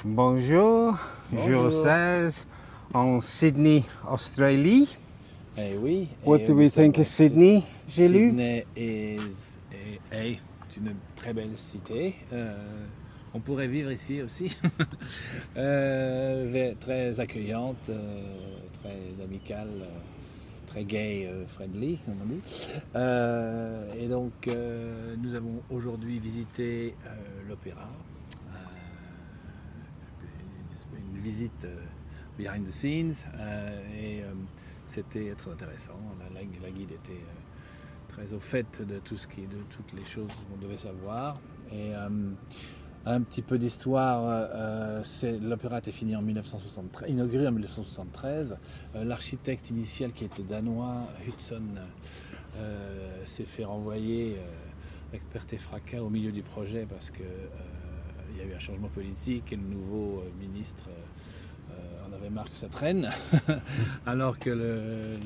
Bonjour, jour Bonjour. 16 en Sydney, Australie. Eh oui. What et do nous we think sommes of Sydney, j'ai lu? Sydney est une très belle cité. On pourrait vivre ici aussi. Très accueillante, très amicale, très gay, friendly, comme on dit. Et donc, nous avons aujourd'hui visité l'opéra. Une visite behind the scenes c'était très intéressant. La guide était très au fait de toutes les choses qu'on devait savoir. Et un petit peu d'histoire, l'opéra a été fini en 1973, inauguré en 1973. L'architecte initial qui était danois, Hudson, s'est fait renvoyer avec perte et fracas au milieu du projet parce que il y a eu un changement politique et le nouveau ministre en avait marre que ça traîne, alors que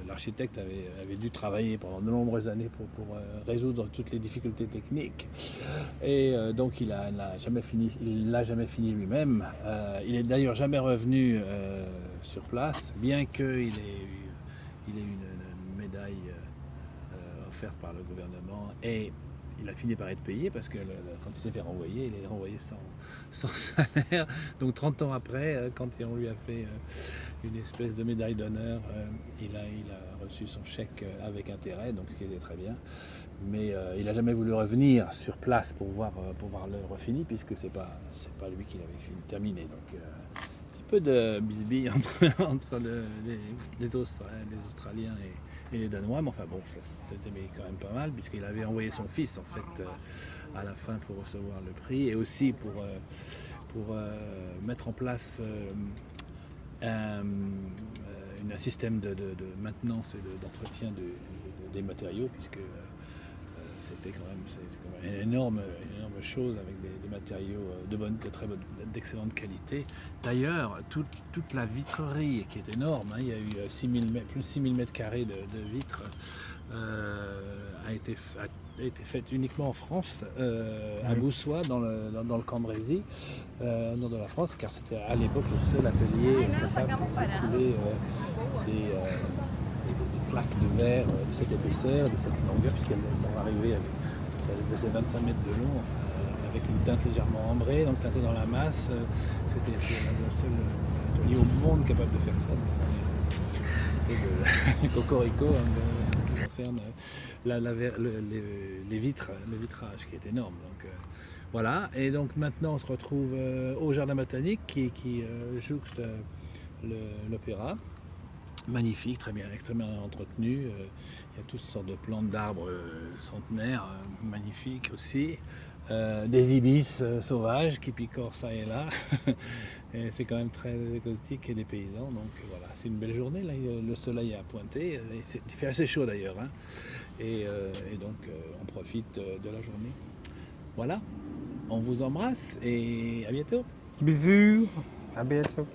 l'architecte avait dû travailler pendant de nombreuses années pour résoudre toutes les difficultés techniques. Et donc il l'a jamais fini lui-même. Il est d'ailleurs jamais revenu sur place, bien qu'il ait eu une médaille offerte par le gouvernement, et il a fini par être payé parce que quand il s'est fait renvoyer, il est renvoyé sans salaire. Donc 30 ans après, quand on lui a fait une espèce de médaille d'honneur, il a reçu son chèque avec intérêt, donc ce qui était très bien. Mais il n'a jamais voulu revenir sur place pour voir l'œuvre finie, puisque c'est pas lui qui l'avait terminé. Donc un petit peu de bisbille entre les Australiens et les Danois, mais enfin bon, c'était quand même pas mal, puisqu'il avait envoyé son fils en fait à la fin pour recevoir le prix, et aussi pour mettre en place un système de maintenance et d'entretien des matériaux, puisque c'était quand même une énorme chose, avec des matériaux d'excellente qualité. D'ailleurs, toute la vitrerie, qui est énorme, il y a eu plus de 6000 mètres carrés de vitres, a été faite uniquement en France, à Boussois, dans le Cambrésis, au nord de la France, car c'était à l'époque le seul atelier capable de couler des plaques de verre de cette épaisseur, de cette longueur, puisqu'elles sont arrivées ça faisait 25 mètres de long, avec une teinte légèrement ambrée, donc teintée dans la masse. C'était le seul atelier au monde capable de faire ça. Donc, un petit peu de cocorico en ce qui concerne les vitres, le vitrage qui est énorme. Donc, voilà, et donc maintenant on se retrouve au Jardin botanique qui jouxte l'opéra. Magnifique, très bien, extrêmement entretenu. Il y a toutes sortes de plantes d'arbres centenaires, magnifiques aussi. Des ibis sauvages qui picorent ça et là. Et c'est quand même très exotique, et des paysans. Donc voilà, c'est une belle journée. Là, le soleil a pointé. Il fait assez chaud d'ailleurs. Et donc on profite de la journée. Voilà, on vous embrasse et à bientôt. Bisous, à bientôt.